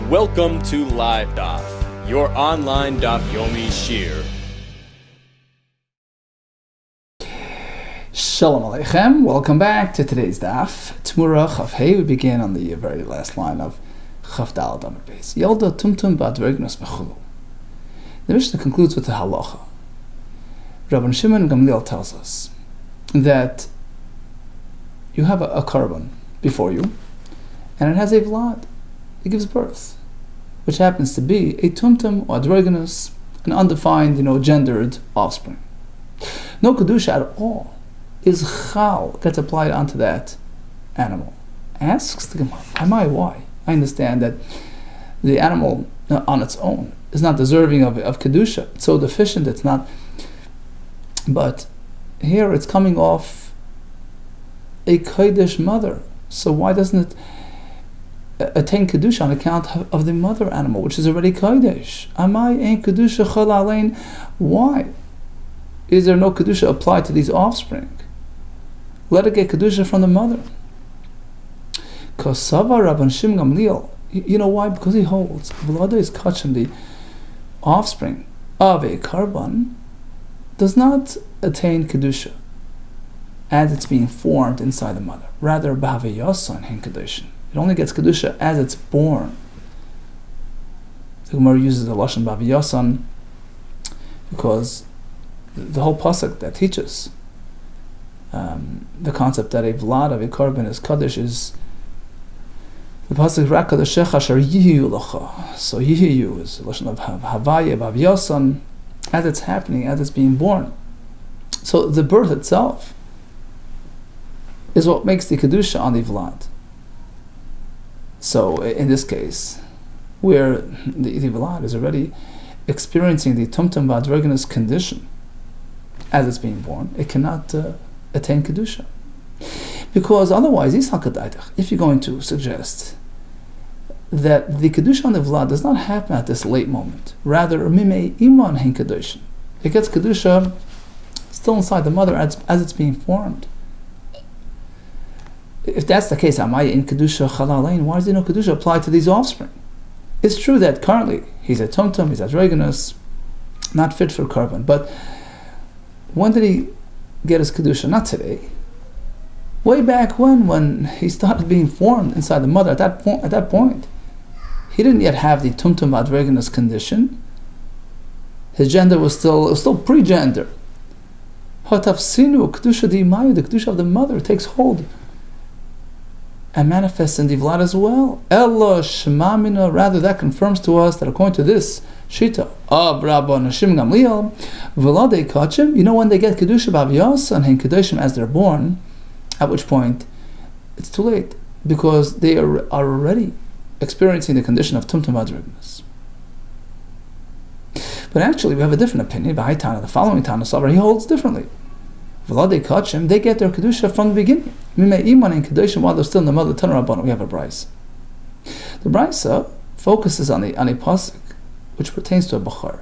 Welcome to LiveDaf, your online Daf Yomi Shir. Shalom Aleichem, welcome back to today's Daf. TEMURAH of Hey, we begin on the very last line of Chaf Daled Amud Beis. Yelda tumtum ba'advergnus mechulu. The Mishnah concludes with the halacha. Rabban Shimon Gamliel tells us that you have a carbon before you, and it has a vlad. It gives birth, which happens to be a tumtum or advergnus, an undefined, gendered offspring. No kedusha at all is chal gets applied onto that animal. Asks the Gemara, why? I understand that the animal on its own is not deserving of kedusha. It's so deficient, it's not. But here it's coming off a kodesh mother. So why doesn't it attain kedusha on account of the mother animal, which is already kodesh? Amai ein kedusha chal alein. Why is there no kedusha applied to these offspring? Let it get kedusha from the mother. Kosava Rabban Shimon Gamliel. You know why? Because he holds Vlada is kachim, the offspring of a carbon, does not attain kedusha as it's being formed inside the mother. Rather, b'haveyasan hen kedushin. It only gets kedusha as it's born. The Gemara uses the lashon b'haveyasan because the whole pasuk that teaches the concept that a vlad of a carbon is kaddish is the pasuk rak kadeshecha asher yihiyu lacha. So yihiyu is the lashon of havaya b'haveyasan, as it's happening, as it's being born. So the birth itself is what makes the kedusha on the vlad. So in this case, where the vlad is already experiencing the tumtum ba'advergnus condition as it's being born, it cannot attain kedusha, because otherwise, if you're going to suggest that the kedusha on the vlad does not happen at this late moment, rather mimei iman hen kedushin, it gets kedusha still inside the mother as it's being formed. If that's the case, amaya in kedusha chalalein, why is there no kedusha applied to these offspring? It's true that currently he's a tumtum, he's a advergnus, not fit for carbon, but when did he get his kedusha? Not today. Way back when he started being formed inside the mother. At that point, he didn't yet have the tumtum advergnus condition. His gender was still pre-gender. Hatafsinu kedusha di'mayu, the kedusha of the mother takes hold and manifests in the vlad as well. Ella shemamina, rather that confirms to us that according to this shita of Rabban Shimon Gamliel, v'ladei kachim, when they get kedusha b'aviyas and hen kedushim as they're born, at which point it's too late, because they are already experiencing the condition of tumtum advergnus. But actually, we have a different opinion. The following Tana Savar, he holds differently. V'ladei kachim, they get their kedusha from the beginning. Mimei iman in kedusha while they're still in the mother. Tanur Rabbanan, we have a brisa. The brisa focuses on a pasuk which pertains to a bachar,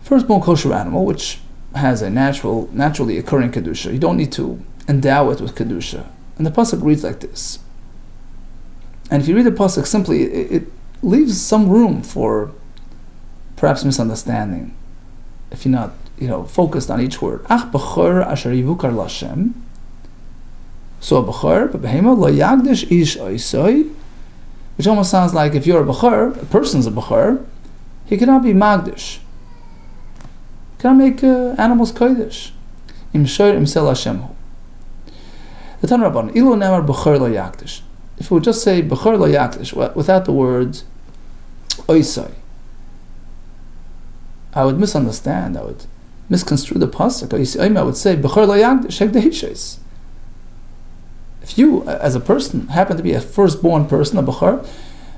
firstborn kosher animal, which has a naturally occurring kedusha. You don't need to endow it with kedusha. And the pasuk reads like this. And if you read the pasuk simply, it leaves some room for perhaps misunderstanding if you're not focused on each word. Ach bachar asher yivukar lashem. So a bachar, behema lo yagdish ish oisoi, which almost sounds like if you're a bachar, a person's a bachar, he cannot be magdish. He cannot make animals kodesh. Im shoir im sel Hashemhu. The Tanur Rabbanan, ilu nemar bachar lo yagdish. If we would just say bachar lo yagdish without the words oisoi, I would misunderstand. I would misconstrue the pasuk. I would say bachar lo yagdish hekdehishes. If you, as a person, happen to be a firstborn person, a bachar,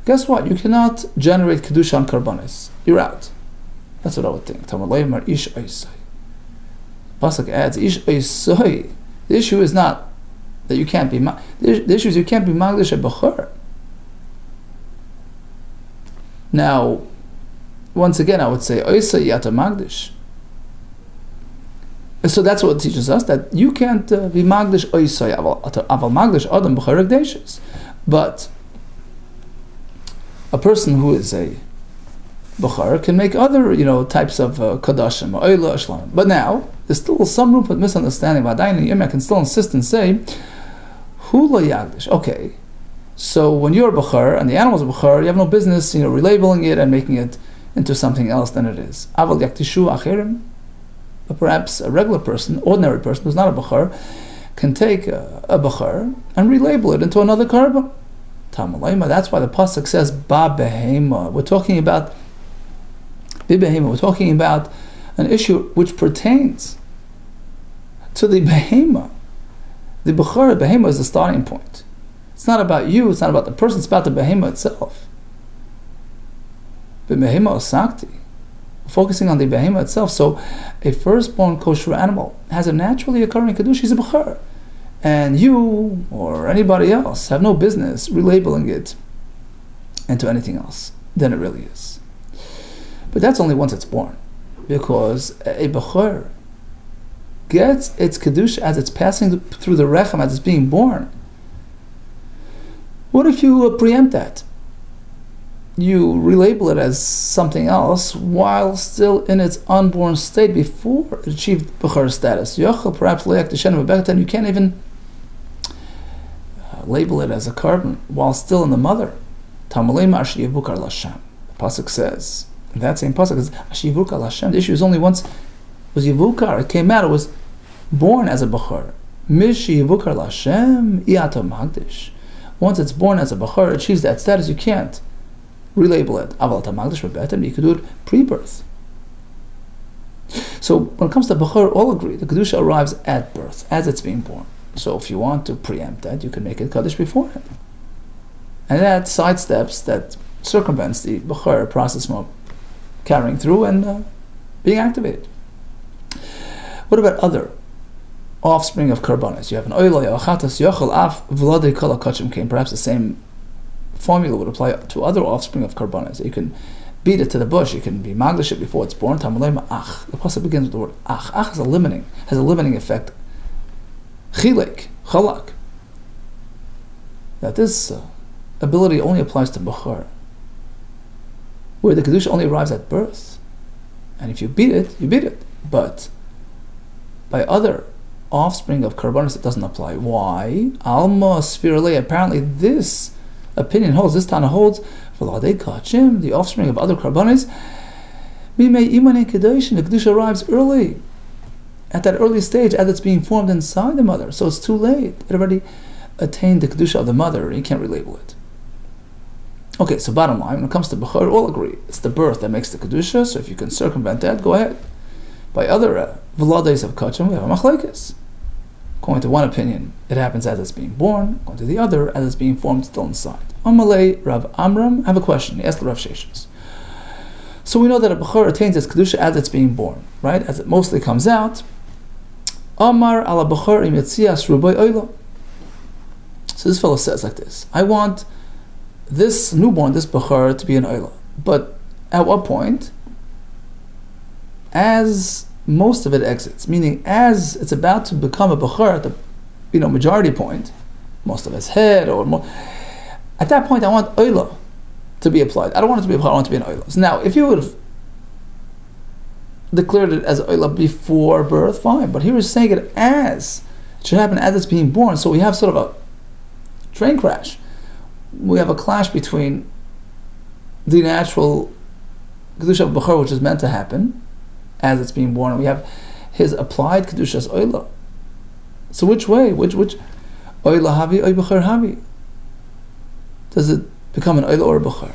guess what? You cannot generate kedusha on karbanis. You're out. That's what I would think. Talmud ish oisoi. Pasuk adds ish oisoi. The issue is not that you can't be. The issue is you can't be magdish a bachar. Now, once again, I would say oisoi yata magdish. So that's what it teaches us, that you can't be magdish oisoi aval magdish adam b'chorek deishes. But a person who is a Bachar can make other, types of Kadashim, Oila, Ashlam. But now, there's still some room for misunderstanding. I can still insist and say, Hula Yagdish. Okay, so when you're a Bachar and the animal's a Bachar, you have no business, relabeling it and making it into something else than it is. Aval Yaktishu Achirim. But perhaps a regular person, ordinary person who's not a Bachar, can take a Bachar and relabel it into another Karban. That's why the pasuk says Ba Behema. We're talking about an issue which pertains to the Behema. The Bechara Behema is the starting point. It's not about you, it's not about the person, it's about the Behema itself. The Behema Osakti, focusing on the Behema itself. So a firstborn kosher animal has a naturally occurring Kedusha, he's a Bechara. And you or anybody else have no business relabeling it into anything else than it really is. But that's only once it's born, because a Bechor gets its Kedusha as it's passing through the Rechem, as it's being born. What if you preempt that? You relabel it as something else while still in its unborn state before it achieved Bechor status. Perhaps and you can't even label it as a carbon while still in the mother. The pasuk says, that same pasuk is Ashivukar Lashem. The issue is only once was Yivukar, it came out, it was born as a Bechor. Mishi Yivukar Lashem Iato Magdish. Once it's born as a Bechor, it achieves that status, you can't relabel it. Aval Magdish Bebetem, you could do it pre-birth. So when it comes to Bechor, all agree the Kedusha arrives at birth, as it's being born. So if you want to preempt that, you can make it Kaddish beforehand. And that sidesteps, that circumvents the Bechor process from carrying through and being activated. What about other offspring of Karbanis? You have an Oilay, Achatas, Yochel, Af, Vladei, Kala, Kachim, Kain. Perhaps the same formula would apply to other offspring of Karbanis. You can beat it to the bush, you can be Magdish it before it's born. Tamalema Ach. The pasuk begins with the word Ach. Ach has a limiting effect. Chilek, Chalak. That this ability only applies to Bechor, where the Kedusha only arrives at birth. And if you beat it, you beat it. But by other offspring of Karbanis, it doesn't apply. Why? Alma Sphirale. Apparently this opinion holds, this Tana holds, the offspring of other Karbanis, the Kedusha arrives early, at that early stage, as it's being formed inside the mother. So it's too late. It already attained the Kedusha of the mother, and you can't relabel it. Okay, so bottom line, when it comes to Bechor, all agree. It's the birth that makes the Kedusha, so if you can circumvent that, go ahead. By other Vlades of Kachim, we have a Machlekes. According to one opinion, it happens as it's being born. According to the other, as it's being formed still inside. Amalei Rav Amram, I have a question. He asked the Rav Sheshes. So we know that a Bechor attains its Kedusha as it's being born, right? As it mostly comes out. Amar ala Bechor im yetzias rubai oila. So this fellow says like this: I want this newborn, this Bechor, to be an oila. But at what point? As most of it exits, meaning as it's about to become a Bechor at the majority point, most of its head or more, at that point I want oila to be applied. I don't want it to be a Bechor, I want it to be an oila. So now, if you would have declared it as oila before birth, fine. But here he's saying it should happen as it's being born. So we have sort of a train crash. We have a clash between the natural Kedusha of Bechor, which is meant to happen as it's being born, and we have his applied Kedusha as oila. So which way? Which oila havi, oy Bechor havi? Does it become an oila or a Bechor?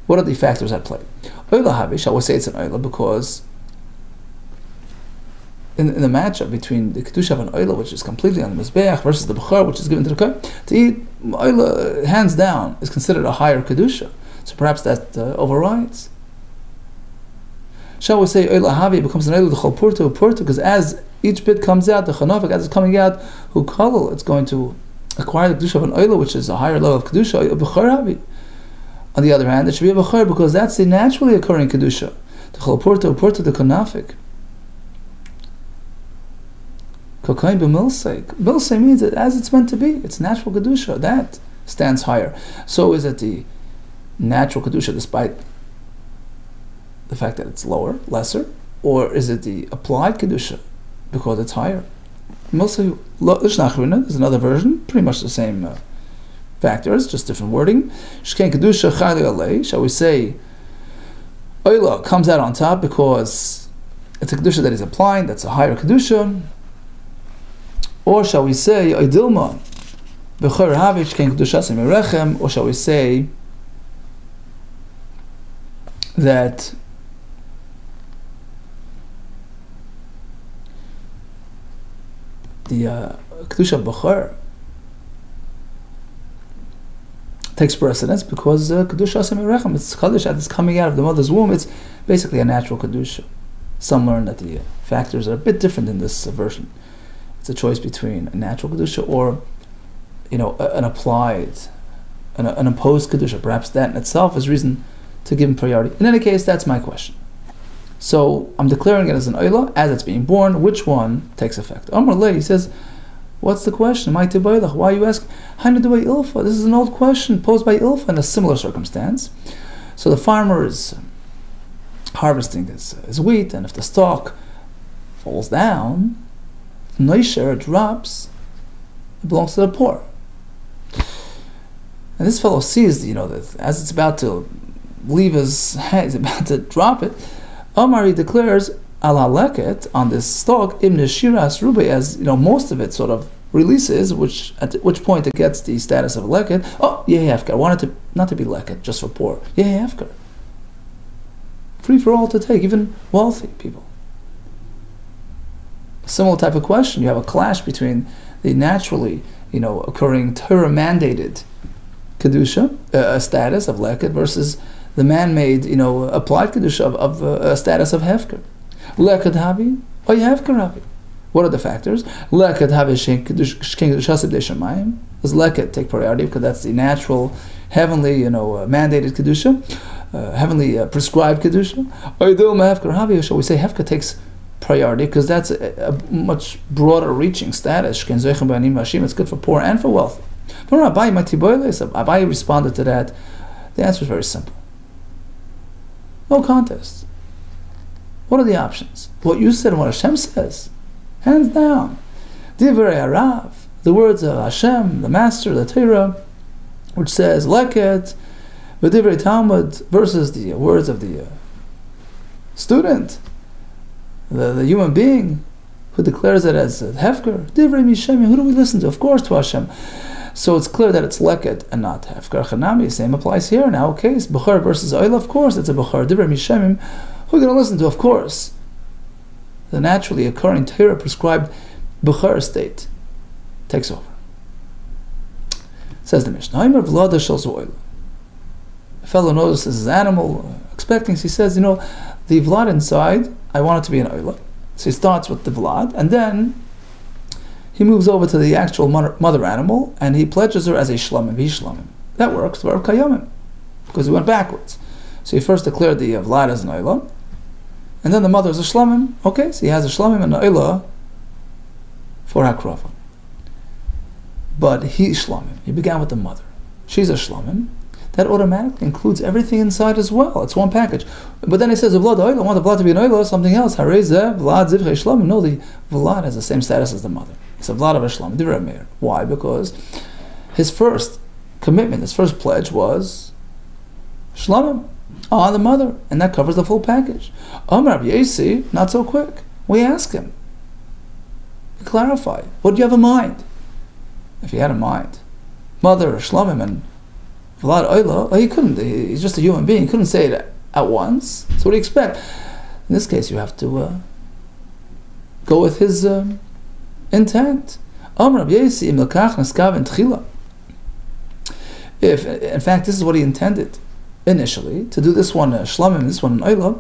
What are the factors at play? Oila havi, shall we say it's an oila because in the matchup between the Kedusha of an oila, which is completely on the Mizbeach, versus the Bechor, which is given to the Kohen, to eat oila, hands down, is considered a higher Kedusha. So perhaps that overrides. Shall we say oila havi becomes an oila the chol purta, because as each bit comes out, the chanofik, as it's coming out, hu kolol, it's going to acquire the Kedusha of an oila, which is a higher level of Kedusha, a Bechor havi. On the other hand, it should be a Bechor because that's the naturally occurring Kedusha. The chol purta, the chanofik. Kokain b'milsei. Milsei means that as it's meant to be, it's natural Kedusha. That stands higher. So is it the natural kedusha despite the fact that it's lesser, or is it the applied kedusha because it's higher? Mostly, there's another version, pretty much the same factors, just different wording. Shkein kedusha chayli alei. Shall we say oila comes out on top because it's a kedusha that is applying, that's a higher kedusha? Or shall we say oidilma b'chor havich shkein kedusha semerechem? Or shall we say that the kedusha b'chor takes precedence because kedusha semerechem, it's kaddish that is coming out of the mother's womb. It's basically a natural kedusha. Some learn that the factors are a bit different in this version. It's a choice between a natural kedusha or, an applied, an imposed kedusha. Perhaps that in itself is reason to give him priority. In any case, that's my question. So I'm declaring it as an oila as it's being born. Which one takes effect? Amar Lei, he says, what's the question? Why are you asking? This is an old question posed by Ilfa in a similar circumstance. So the farmer is harvesting his wheat, and if the stalk falls down, noisher drops, it belongs to the poor. And this fellow sees, that as it's about to leave his hand, he's about to drop it. Omar, he declares, ala leket, on this stalk, ibn shiras rubai, as most of it sort of releases, at which point it gets the status of a leket. Oh, yehefker. I want it not to be leket, just for poor. Yehefker. Free for all to take, even wealthy people. A similar type of question. You have a clash between the naturally, occurring Torah-mandated kedusha, status of leket, versus the man-made, applied kedusha of a status of hefker. Leket havi, or hefker havi. What are the factors? Leket havi shein kedusha sibdei shamayim. Does leket take priority because that's the natural, heavenly, mandated kedusha, heavenly prescribed kedusha? Oidil hefker havi. Shall we say hefker takes priority because that's a much broader reaching status? It's good for poor and for wealthy. Abai responded to that. The answer is very simple. No contest. What are the options? What you said and what Hashem says. Hands down. Divrei Harav, the words of Hashem, the Master, the Torah, which says leket, v'divrei Talmud, versus the words of the student, the human being, who declares it as hefker. Divrei Mishem, who do we listen to? Of course to Hashem. So it's clear that it's leket and not hefker. Chanami, same applies here in our case. Bechor versus oil, of course it's a bechor. Divrei Mishemim, who are you going to listen to? Of course, the naturally occurring Torah prescribed bechor state takes over. Says the Mishnah. A fellow notices his animal expecting. He says, the vlad inside, I want it to be an oila. So he starts with the vlad, and then he moves over to the actual mother animal, and he pledges her as a shlamim, v'shlamim. That works, because he went backwards. So he first declared the vlad as an oila, and then the mother is a shlamim. Okay, so he has a shlamim and an oila for hakrava. But he's shlamim. He began with the mother. She's a shlamim. That automatically includes everything inside as well. It's one package. But then he says, vlad oila, I want the vlad to be an oila, something else. Harezeh, vlad zivchei shlamim. No, the vlad has the same status as the mother. It's a vlad of a shlamim. Divrei Meir. Why? Because his first commitment, his first pledge was shlamim on the mother, and that covers the full package. Amar Yesi, not so quick. We ask him, clarify. What do you have in mind? If he had in mind mother, shlamim, and vlad oila, he couldn't. He's just a human being. He couldn't say it at once. So what do you expect? In this case, you have to go with his intent. Amar Yesi im lekach neskav en tchila. If in fact this is what he intended initially, to do this one shlamim, this one oila,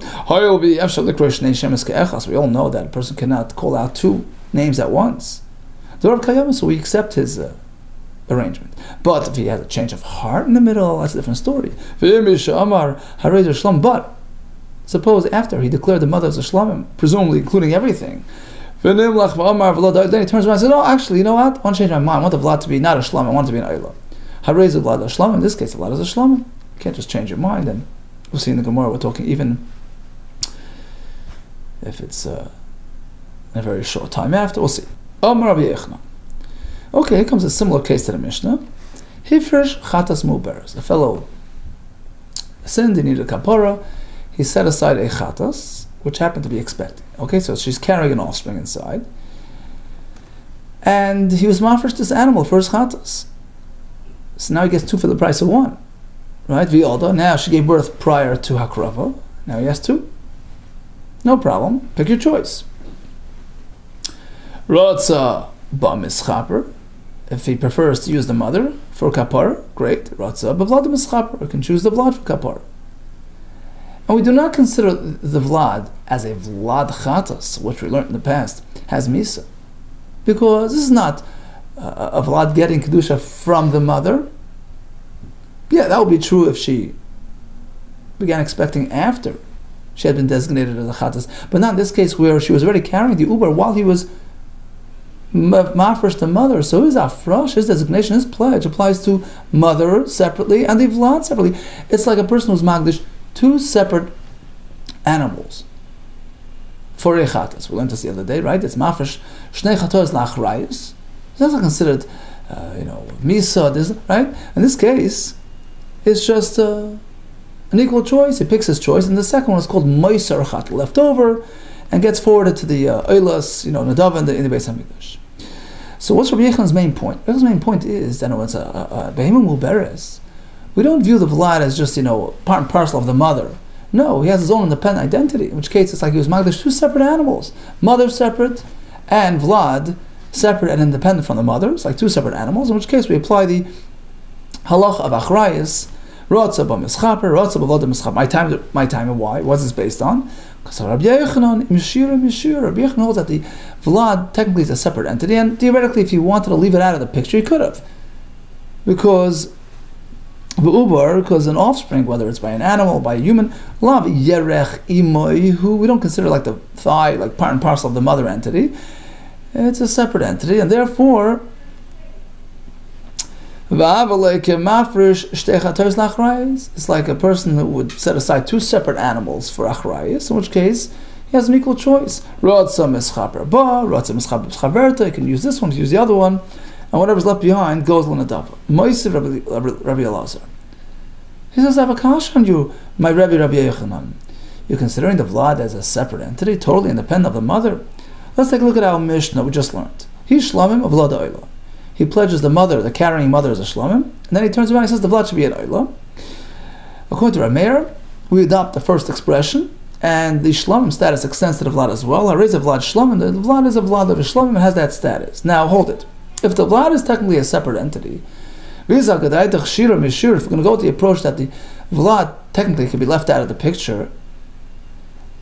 we all know that a person cannot call out two names at once. So we accept his arrangement. But if he has a change of heart in the middle, that's a different story. But suppose after he declared the mother as a shlamim, presumably including everything, then he turns around and says, oh, actually, you know what? I want to change my mind. I want the vlad to be not a shlamim, I want it to be an oila. In this case, the vlad is a shlamim. You can't just change your mind. And we'll see in the Gemara, we're talking even if it's in a very short time after. We'll see. Okay, here comes a similar case to the Mishnah. Hifresh chatas muberes. The fellow sinned, he needed a kapara. He set aside a chatas, which happened to be expecting. Okay, so she's carrying an offspring inside. And he was mafresh this animal for his chatas. So now he gets 2 for the price of 1. Right? V'yolda. Now she gave birth prior to hakrava. Now he has 2. No problem. Pick your choice. Rotza ba'mischaper. If he prefers to use the mother for kapar, great. Rotza b'vlad mischaper. You can choose the vlad for kapar. And we do not consider the vlad as a vlad chatas, which we learned in the past, has misa. Because this is not a vlad getting kedusha from the mother. Yeah, that would be true if she began expecting after she had been designated as a chatas. But not in this case where she was already carrying the uber while he was mafresh the mother. So his afresh, his designation, his pledge applies to mother separately and the vlad separately. It's like a person who's magdish 2 separate animals for a chatas. We learned this the other day, right? It's mafresh shnei chatos lachrayus. That's not considered, misa, this, right? In this case, it's just an equal choice. He picks his choice, and the second one is called moiser chat, left over, and gets forwarded to the oilas, nadav in the Beis Hamikdash. So what's Rabbi Yechan's main point? Rabbi Yechan's main point is that it's a behemah muberes. We don't view the vlad as just part and parcel of the mother. No, he has his own independent identity. In which case, it's like he was magdish 2 separate animals, mother separate, and vlad separate and independent from the mother. It's like 2 separate animals. In which case, we apply the halach of achrayis, rotza b'mischaper, rotza b'vlad mischaper. My time and why? What's this based on? Because Rabbi Yochanan, Rabbi Yochanan holds that the vlad technically is a separate entity, and theoretically, if he wanted to leave it out of the picture, he could have, because an offspring, whether it's by an animal, by a human, lav yerech imoy, who we don't consider like the thigh, like part and parcel of the mother entity. It's a separate entity, and therefore, it's like a person who would set aside 2 separate animals for achrayis, in which case he has an equal choice. You can use this one, use the other one, and whatever's left behind goes l'nadav. Moisiv Rabbi Elazar. He says, I have a kash on you, my Rabbi Yochanan. You're considering the vlad as a separate entity, totally independent of the mother. Let's take a look at our Mishnah we just learned. He shlamim of vlad oila. He pledges the mother, the carrying mother, as a shlamim, and then he turns around and says the vlad should be an oila. According to Rameir, we adopt the first expression, and the shlamim status extends to the vlad as well. Harei vlad shlamim, the vlad is a vlad of a shlamim and has that status. Now hold it. If the vlad is technically a separate entity, if we're going to go to the approach that the vlad technically could be left out of the picture,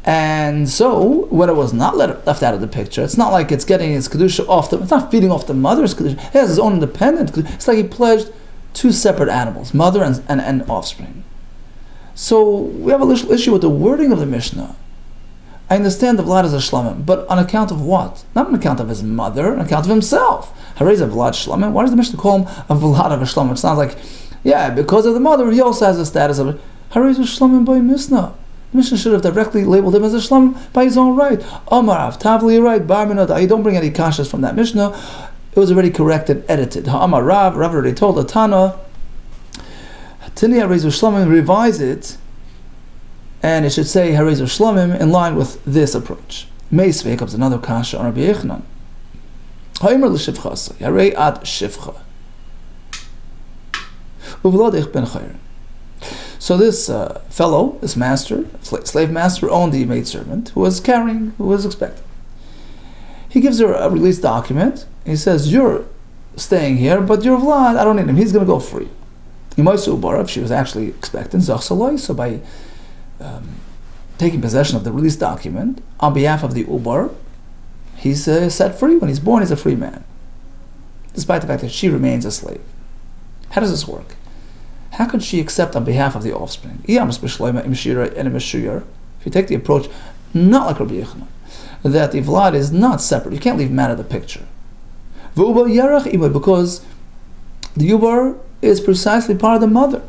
and so when it was not left out of the picture, it's not like it's getting its kedusha it's not feeding off the mother's kedusha. It has its own independent kedusha. It's like he pledged 2 separate animals, mother and offspring. So we have a little issue with the wording of the Mishnah. I understand the vlad is a shlamim, but on account of what? Not on account of his mother, on account of himself. Harei a vlad shlamim. Why does the Mishnah call him a vlad of a shlamim? It sounds like, because of the mother, he also has a status of it. Harei shlamim by misna. The Mishnah should have directly labeled him as a shlamim by his own right. Amarav Tavli, right? Barminot. You don't bring any kashas from that Mishnah. It was already corrected, edited. Amarav, Rav already told the Tana. Tini Harei shlamim. Revise it. And it should say Harezu Shlamim in line with this approach. Meisvei comes another kasha on Rabbi Yochanan. Haimer l'shivchasa, Yarei ad shivcha. Uvladich ben chayr. So this fellow, this master, slave master, owned the maidservant who was expecting. He gives her a release document. He says, you're staying here, but your Vlad, I don't need him. He's going to go free. If she was actually expectant, so by taking possession of the release document on behalf of the Ubar, he's set free. When he's born, he's a free man, despite the fact that she remains a slave. How does this work? How could she accept on behalf of the offspring? If you take the approach, not like Rabbi Yochanan, that the Vlad is not separate, you can't leave him out of the picture. Because the Ubar is precisely part of the mother.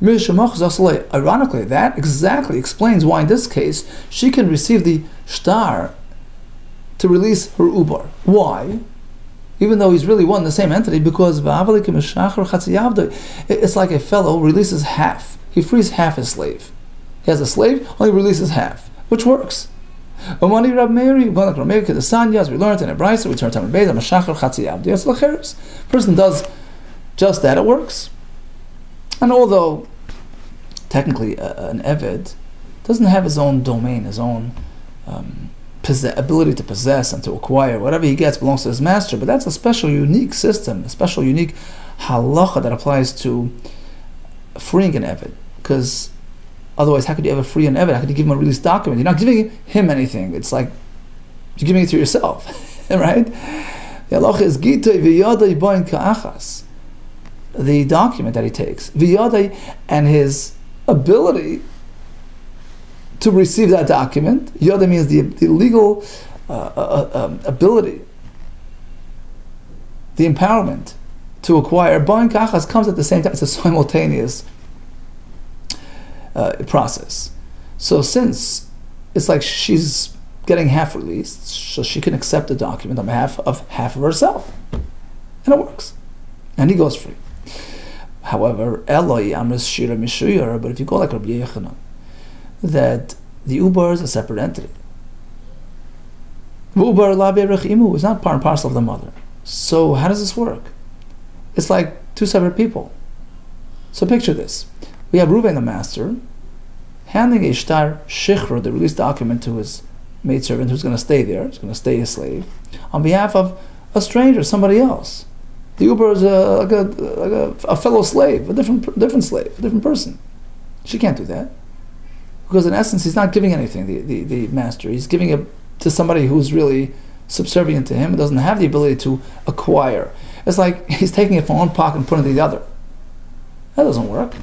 Ironically, that exactly explains why in this case she can receive the shtar to release her ubar. Why? Even though he's really one and the same entity, because it's like a fellow releases half. He frees half his slave. He has a slave, only releases half, which works. As we learned in a brayso, we turn Talmud Bavli, person does just that, it works. And although technically an Eved doesn't have his own domain, his own ability to possess and to acquire, whatever he gets belongs to his master, but that's a special, unique system, a special, unique halacha that applies to freeing an Eved. Because otherwise, how could you ever free an Eved? How could you give him a release document? You're not giving him anything. It's like you're giving it to yourself, right? The halacha is gitay v'yadai bain ka'achas. The document that he takes, v'yadai, and his ability to receive that document. Yada means the legal ability, the empowerment to acquire. Bain ka'achas comes at the same time. It's a simultaneous process. So since it's like she's getting half released, so she can accept the document on behalf of half of herself, and it works, and he goes free. However, Eloi Amris Shira Mishuyar, but if you go like Rabbi Yechanan, that the ubar is a separate entity. Ubar la be'erech imu is not part and parcel of the mother. So how does this work? It's like two separate people. So picture this. We have Reuven, the master, handing a shtar shichra, the release document, to his maidservant who's going to stay there, who's going to stay a slave, on behalf of a stranger, somebody else. The Uber is like a fellow slave, a different slave, a different person. She can't do that. Because in essence, he's not giving anything, the master. He's giving it to somebody who's really subservient to him and doesn't have the ability to acquire. It's like he's taking it from one pocket and putting it in the other. That doesn't work.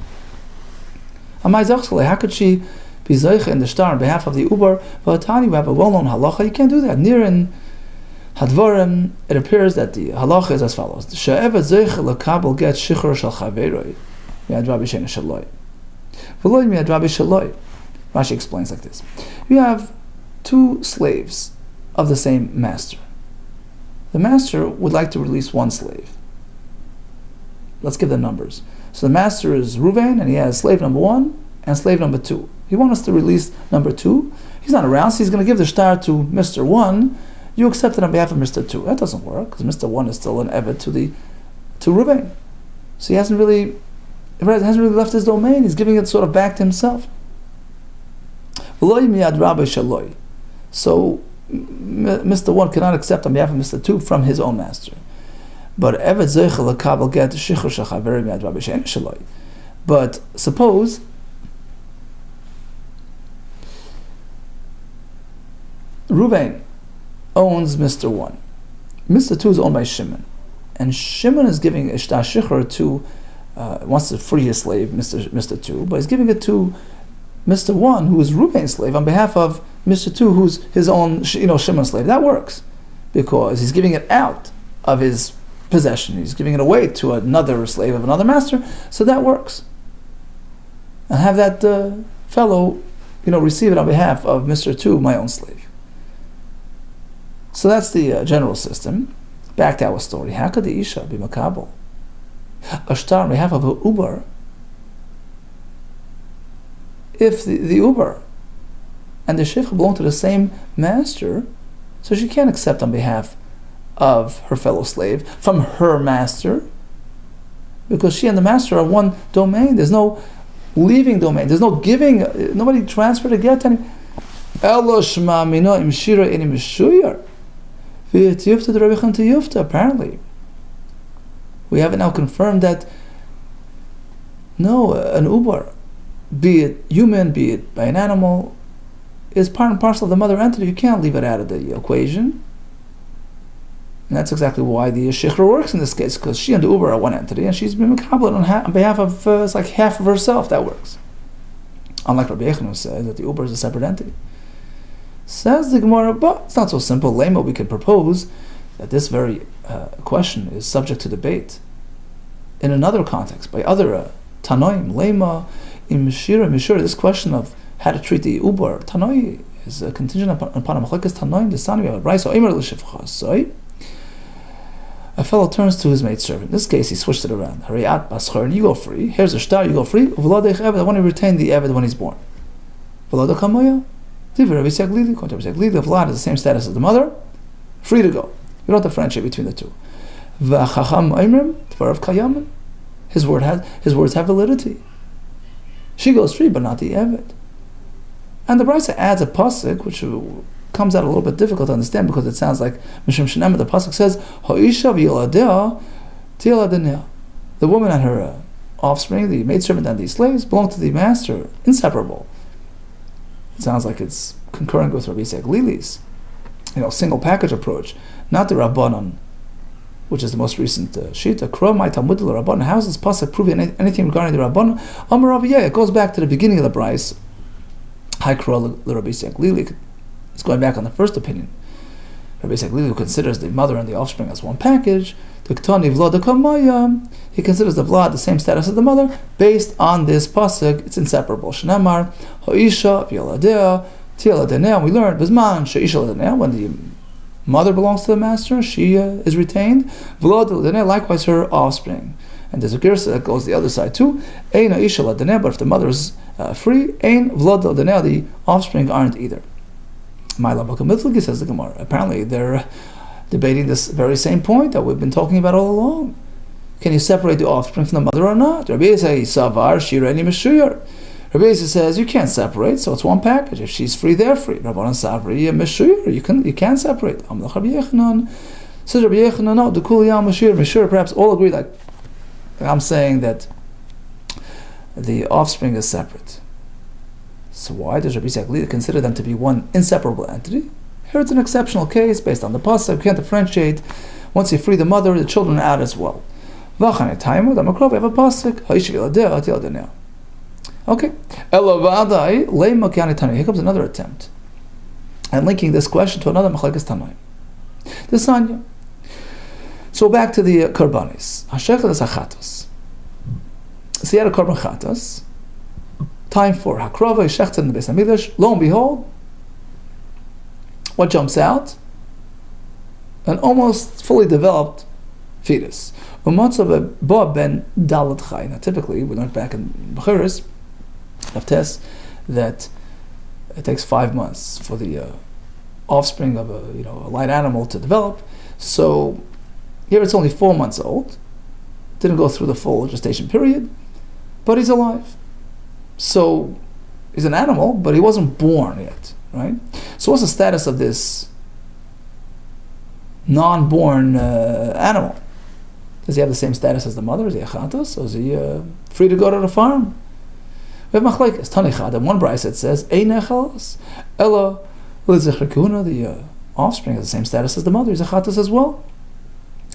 How could she be zeicha in the shtar on behalf of the Uber? V'atani, we have a well-known halacha. You can't do that. Near in Hadvarim, it appears that the halacha is as follows: She'eved zeicha lekabel get shichur shel chaveroi mi'ad Rabbi Shena shaloi v'loi mi'ad Rabbi shaloi. Rashi explains like this: you have two slaves of the same master. The master would like to release one slave. Let's give the numbers. So the master is Reuven, and he has slave number 1 and slave number 2. He wants us to release number 2. He's not around, so he's going to give the shtar to Mr. 1. You accept it on behalf of Mr. 2. That doesn't work, because Mr. 1 is still an Eved to Reuven. So he hasn't really left his domain. He's giving it sort of back to himself. So Mr. 1 cannot accept on behalf of Mr. 2 from his own master. But Eved zeicha lekabel get shichur shel chaveroi mi'ad Rabbi Shena shaloi. But suppose Reuven owns Mr. 1. Mr. 2 is owned by Shimon. And Shimon is giving a shtar shichur to, wants to free his slave, Mr. 2, but he's giving it to Mr. 1, who is Reuven's slave, on behalf of Mr. 2, who's his own, Shimon's slave. That works, because he's giving it out of his possession. He's giving it away to another slave of another master, so that works. And have that fellow, receive it on behalf of Mr. 2, my own slave. So that's the general system. Back to our story. How could the Isha be makabel a shtar on behalf of an Uber if the Uber and the Shifcha belong to the same master? So she can't accept on behalf of her fellow slave from her master, because she and the master are one domain. There's no leaving domain. There's no giving. Nobody transferred to get any. Apparently, we have it now confirmed that no, an Uber, be it human, be it by an animal, is part and parcel of the mother entity. You can't leave it out of the equation. And that's exactly why the Shichra works in this case, because she and the Uber are one entity, and she's been makabel on behalf of, it's like half of herself. That works. Unlike Rabbi Yechanan, who says that the Uber is a separate entity. Says the Gemara, but it's not so simple. Lema, we can propose that this very question is subject to debate in another context by other Tanoim, Lema, Mishura. This question of how to treat the Uber, Tanoi, is a contingent upon a Machlekes Tanoim, the son of Rai, so Emer L'Shivcha. A fellow turns to his maidservant. In this case, he switched it around. Hariyat Baschar, and you go free. Here's a star, you go free. V'ladech Eved, I want to retain the Eved when he's born. V'ladech HaMoya. According to Rabbi Glili, the Vlad is the same status as the mother. Free to go. You don't differentiate between the two. V'achacham Oimrim, Tvarav Kayamin. His words have validity. She goes free, but not the Eved. And the Brisa adds a pasuk, which comes out a little bit difficult to understand because it sounds like Mishum Shenema. The pasuk says, "Ha'isha v'yoladea ti'yoladinea." The woman and her offspring, the maidservant and the slaves, belong to the master, inseparable. It sounds like it's concurrent with Rabbi Glili's, single package approach, not the Rabbanon, which is the most recent Shita. Kro my Talmud Rabbanon. How is this pasuk proving anything regarding the Rabbanon? Amar Rabbi, it goes back to the beginning of the Bryce. Hi Kro Rabbi Glili. It's going back on the first opinion. Rabbi Glili, who considers the mother and the offspring as one package, he considers the vlad the same status as the mother. Based on this pasuk, it's inseparable. Shnamar ha'isha v'yoladea ti'yoladinea. We learned bizman she'isha ladinea, when the mother belongs to the master, she is retained. V'lad ladinea, likewise her offspring. And there's a girsa that goes the other side too. Ein ha'isha ladinea, but if the mother is free, ein v'lad ladinea, the offspring aren't either. Says the Gemara. Apparently, they're debating this very same point that we've been talking about all along. Can you separate the offspring from the mother or not? Rabbi says you can't separate, so it's one package. If she's free, they're free. Rabbanan Savri Meshuyar, you can separate. Says Rabbi Yechanan, no, the Kuliyam Meshuyar. Perhaps all agree, like I'm saying, that the offspring is separate. So why does Rabbi Glili consider them to be one inseparable entity? Here it's an exceptional case based on the pasuk. You can't differentiate. Once you free the mother, the children are out as well. We have a pasuk. Okay. Here comes another attempt, and linking this question to another machlekes tanoim. The Sanya. So back to the karbanis. Hashechel hachatos. So you had a karban chatos. Time for hakrava, shechtz in the Beis Hamikdash. Lo and behold, what jumps out? An almost fully developed fetus. Umatzav ba ben dalat chay. Now, typically, we learned back in Bechiris, Naftes, that it takes 5 months for the offspring of a light animal to develop. So here it's only 4 months old. Didn't go through the full gestation period, but he's alive. So he's an animal, but he wasn't born yet, right? So what's the status of this non-born animal? Does he have the same status as the mother? Is he a chatos? Or is he free to go to the farm? We have machlekes. Tanichad, and one brayse that says, Ein echalos, ela l'zechar kuna, the offspring has the same status as the mother. He's a chatos as well.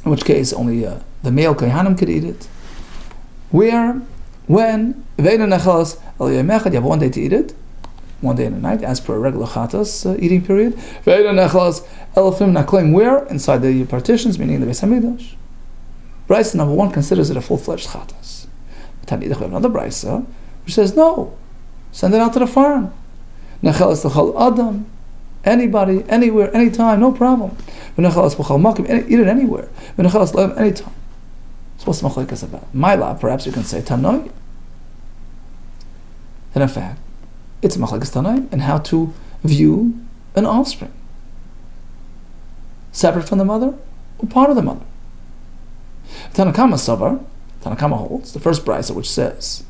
In which case, only the male kohanim could eat it. Where? When you have 1 day to eat it, 1 day and a night, as per a regular chatas eating period. Where? Inside the partitions, meaning the Beis Hamikdash. Brisa number 1 considers it a full-fledged chatas. We have another brisa which says no, send it out to the farm. Adam, anybody, anywhere, anytime, no problem. Eat it anywhere. Anytime. So what's the machlekes about? My lab, perhaps you can say tanoi. Then in fact, it's a machlekes tanoi and how to view an offspring. Separate from the mother or part of the mother. Tanakama Savar, Tanakama holds, the first brisa which says,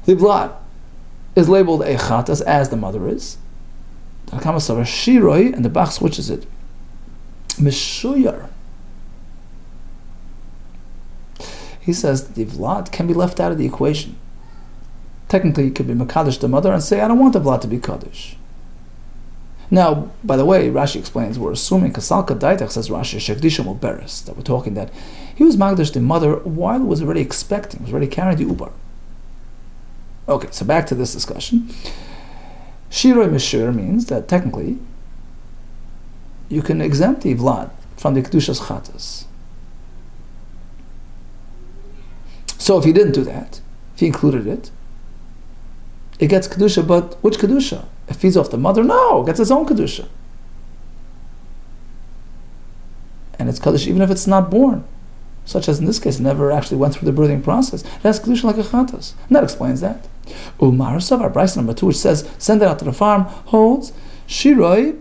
the blood is labeled a chatas as the mother is. Tanakama Savar Shiroi, and the Bach switches it. Meshuyar. He says the vlad can be left out of the equation. Technically, you could be Makadish the mother and say, I don't want the vlad to be Kaddish. Now, by the way, Rashi explains, we're assuming, Kasalka Daitach says Rashi, Shekdishim Uberes, that we're talking that he was Magdash the mother while he was already expecting, was already carrying the Ubar. Okay, so back to this discussion. Shiroi Meshur means that technically, you can exempt the vlad from the Kedushas Chatas. So if he didn't do that, if he included it, it gets kedusha. But which kedusha? It feeds off the mother? No, it gets its own kedusha. And it's kaddish even if it's not born, such as in this case, it never actually went through the birthing process. It has kedusha like a chatas, and that explains that. Umarasav, our Bryce number 2, which says send it out to the farm, holds shiroi.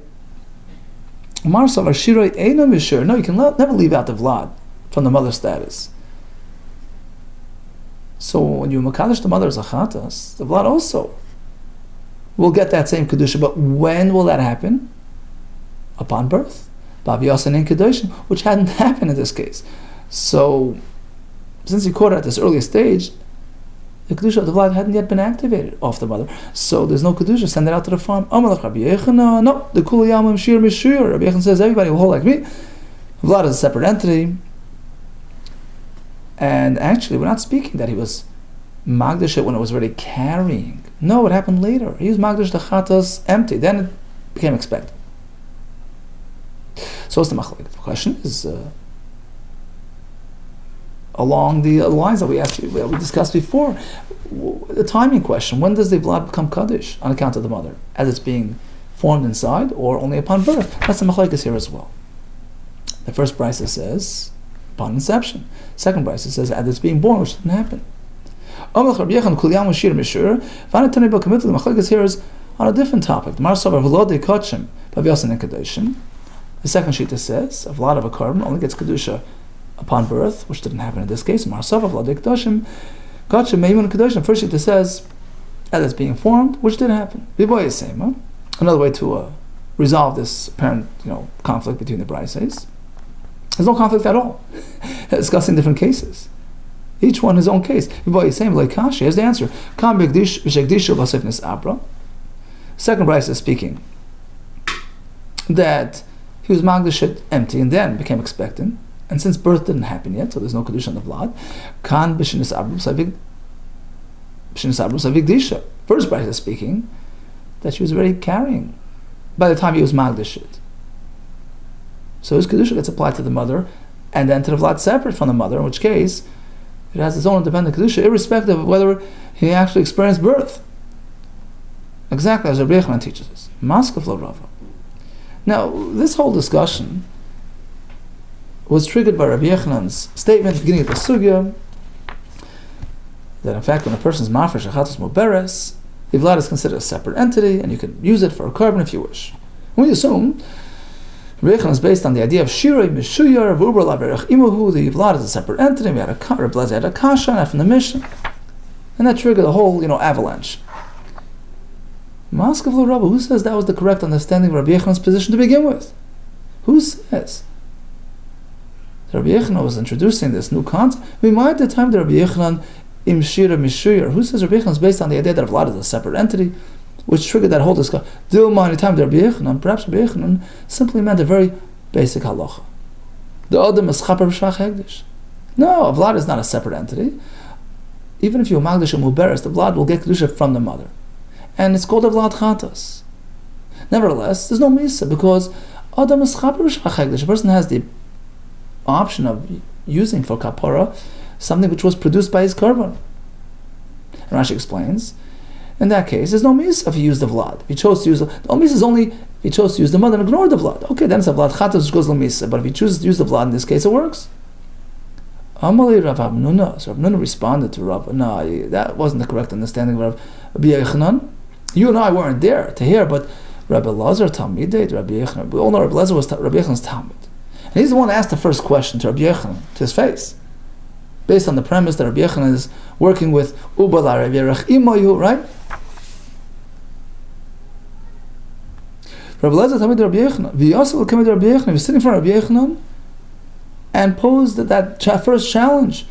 Umarasav, our shiroi eino mishur. No, you can never leave out the vlad from the mother's status. So when you makadosh the mother as a chatas, the vlad also will get that same kedusha. But when will that happen? Upon birth. Babiyasan in kedushin, which hadn't happened in this case. So, since he caught it at this earlier stage, the kedusha of the vlad hadn't yet been activated off the mother. So there's no kedusha. Send it out to the farm. No, the kuli yamim shir mishur. Rabbi Yechon says everybody will hold like me. Vlad is a separate entity. And actually, we're not speaking that he was magdash it when it was already carrying. No, it happened later. He was magdash the chatas empty. Then it became expected. So what's the machlek? The question is along the lines that we discussed before. The timing question: when does the vlad become kaddish on account of the mother, as it's being formed inside, or only upon birth? That's the machlekes here as well. The first brisa says upon inception. Second brisa says as it's being born, which didn't happen. The machlekes here is on a different topic. The second shita says a vlad of a korban only gets kedusha upon birth, which didn't happen in this case. First shita says as it's being formed, which did happen. Another way to resolve this apparent conflict between the brises. There's no conflict at all. Discussing different cases. Each one his own case. Here's the answer. Second brisa is speaking that he was magdash empty and then became expectant. And since birth didn't happen yet, so there's no kedusha on the vlad, kan b'shinis abrus avigdisha. First brisa is speaking that she was already carrying by the time he was magdash it. So his kedusha gets applied to the mother and then to the vlad separate from the mother, in which case it has its own independent kedusha, irrespective of whether he actually experienced birth. Exactly as Rabbi Yechon teaches us. Maskef lo Rava. Now, this whole discussion was triggered by Rabbi Yechon's statement at the beginning of the sugya that in fact when a person's mafresh achatos muberes, the vlad is considered a separate entity and you can use it for a korban if you wish. And we assume Rabbi Yechon is based on the idea of shirei mishuyar v'uber laberach imuhu. The vlad is a separate entity. We had a kasha and from the mission, and that triggered the whole avalanche. Maskav lo Rabba, who says that was the correct understanding of Rabbi Yechon's position to begin with? Who says that Rabbi Yechon was introducing this new concept? We might at the time that Rabbi Yechon im shira mishuyar. Who says Rabbi Yechon is based on the idea that vlad is a separate entity, which triggered that whole discussion? Dilma, time that Rabbi Yechon, perhaps Rabbi Yechon simply meant a very basic halacha. The adam is chaper b'shvach hegdish. No, vlad is not a separate entity. Even if you magdash muberes, the vlad will get kedusha from the mother, and it's called a vlad chatas. Nevertheless, there's no misa because adam is chaper b'shvach hegdish. A person has the option of using for kapara something which was produced by his korban. And Rashi explains, in that case, there's no misa if he used the vlad. If he chose to use the only misa is only if he chose to use the mother and ignore the vlad. Okay, then it's a vlad chatas which goes to misa. But if he chooses to use the vlad in this case, it works. Amalei Rav Abnuna. So Rav Abnuna responded to Rav, no, that wasn't the correct understanding of Rabbi Yechanan. You and I weren't there to hear, but Rabbi Lazar Talmidei, Rabbi Yechanan. We all know Rabbi Lazar was Rabbi Yechanan's Talmud. And he's the one who asked the first question to Rabbi Yechanan, to his face, based on the premise that Rabbi Yechanan is working with Ubala Rabbi Yerach Imoyu, right? Rabbi Lazar Talmid Rabbi Yechanan. V'yosef came to Rabbi Yechanan. He was sitting in front of Rabbi Yechanan and posed that first challenge.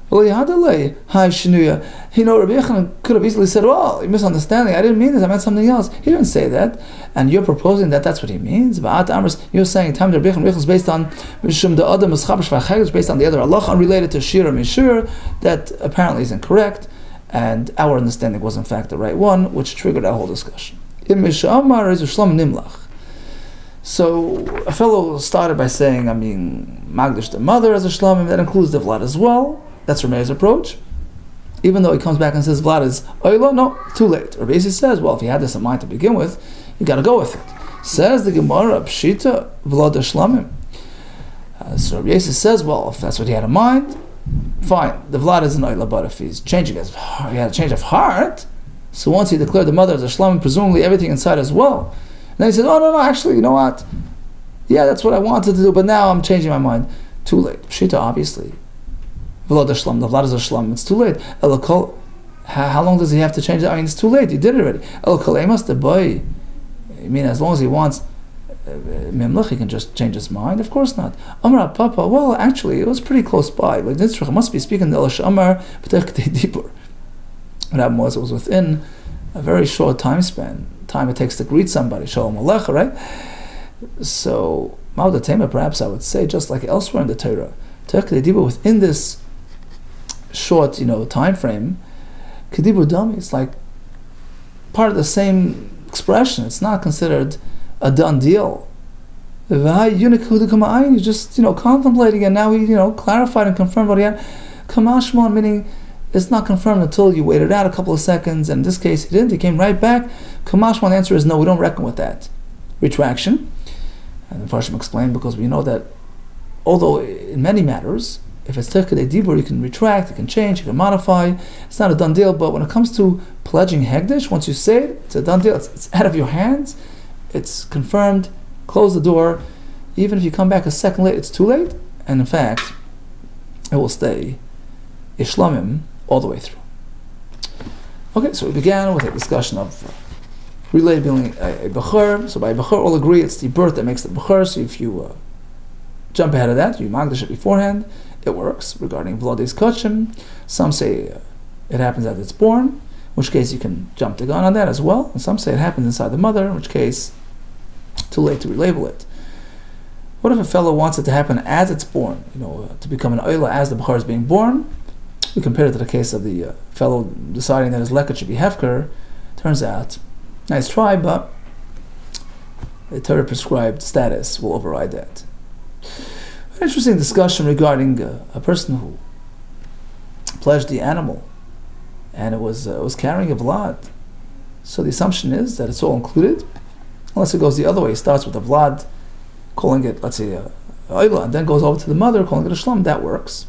Well, Rabbi Yechanan could have easily said, well, you're misunderstanding. I didn't mean this. I meant something else. He didn't say that. And you're proposing that that's what he means. You're saying time Rabbi Yechanan is based on the Adam is based on the other Allah, unrelated to Shira Mishur, that apparently is incorrect. And our understanding was in fact the right one, which triggered our whole discussion. So a fellow started by saying, Magdash the mother as a shlamim, that includes the vlad as well. That's Rameir's approach. even though he comes back and says Vlad is Oila, no, too late. Rabbi Yossi says, well, if he had this in mind to begin with, you got to go with it. Says the Gemara, Pshita Vlad Shlamim. So Rabbi Yossi says, well, if that's what he had in mind, fine. The Vlad is an Oila, but if he's changing his heart, he had a change of heart. So once he declared the mother as a Shlamim, presumably everything inside as well. And then he says, oh no, actually, you know what? Yeah, that's what I wanted to do, but now I'm changing my mind. Too late. Pshita, obviously. Vlad the Vlad is a Shlamim. It's too late. How long does he have to change that? I mean, it's too late. He did it already. The boy. I mean, as long as he wants Memlech, he can just change his mind? Of course not. Amar Papa, well, actually, it was pretty close by. Like this, must be speaking the El Shamar, Dibur. What happened was, it was within a very short time span. Time it takes to greet somebody, Shalom Aleichem, right? So, Ma'od HaTema, perhaps I would say, just like elsewhere in the Torah, within this short, time frame, Kedibur Dami, it's like part of the same expression. It's not considered a done deal. He's just, contemplating, and now he, clarified and confirmed what he had. Kamashmon, meaning it's not confirmed until you waited out a couple of seconds, and in this case he didn't. He came right back. Kamashmon, the answer is no, we don't reckon with that. Retraction. And the Farshim explained, because we know that although in many matters, if it's Tekadei Dibur, you can retract, you can change, you can modify. It's not a done deal, but when it comes to pledging Hegdish, once you say it, it's a done deal. It's out of your hands. It's confirmed. Close the door. Even if you come back a second late, it's too late. And in fact, it will stay Ishlamim all the way through. Okay, so we began with a discussion of relabeling a Bechor. So by Bechor, all agree it's the birth that makes the Bechor. So if you jump ahead of that, you magdash it beforehand, it works. Regarding Vladis Kachim, some say it happens as it's born, in which case you can jump the gun on that as well. And some say it happens inside the mother, in which case, too late to relabel it. What if a fellow wants it to happen as it's born, to become an Oila as the Bechor is being born? We compare it to the case of the fellow deciding that his leket should be Hefker. Turns out, nice try, but the Torah prescribed status will override that. An interesting discussion regarding a person who pledged the animal, and it was carrying a vlad. So the assumption is that it's all included, unless it goes the other way. It starts with a vlad, calling it, let's say, a oila, and then goes over to the mother, calling it a shlam. That works.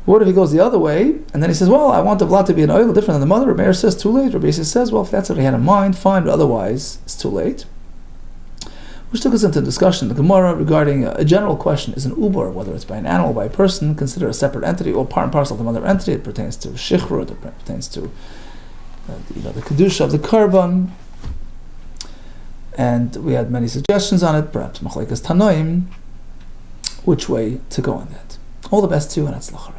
What if he goes the other way, and then he says, well, I want the vlad to be an oila different than the mother? Rabbi Meir says too late. Rabbi Yossi says, well, if that's what he had in mind, fine, but otherwise it's too late. Which took us into discussion. The Gemara regarding a general question, is an uber, whether it's by an animal or by a person, considered a separate entity or part and parcel of the mother entity? It pertains to shichrut, it pertains to the kedusha of the karban. And we had many suggestions on it, perhaps machlekes tanoim, which way to go on that. All the best to you, and Hatzlacha.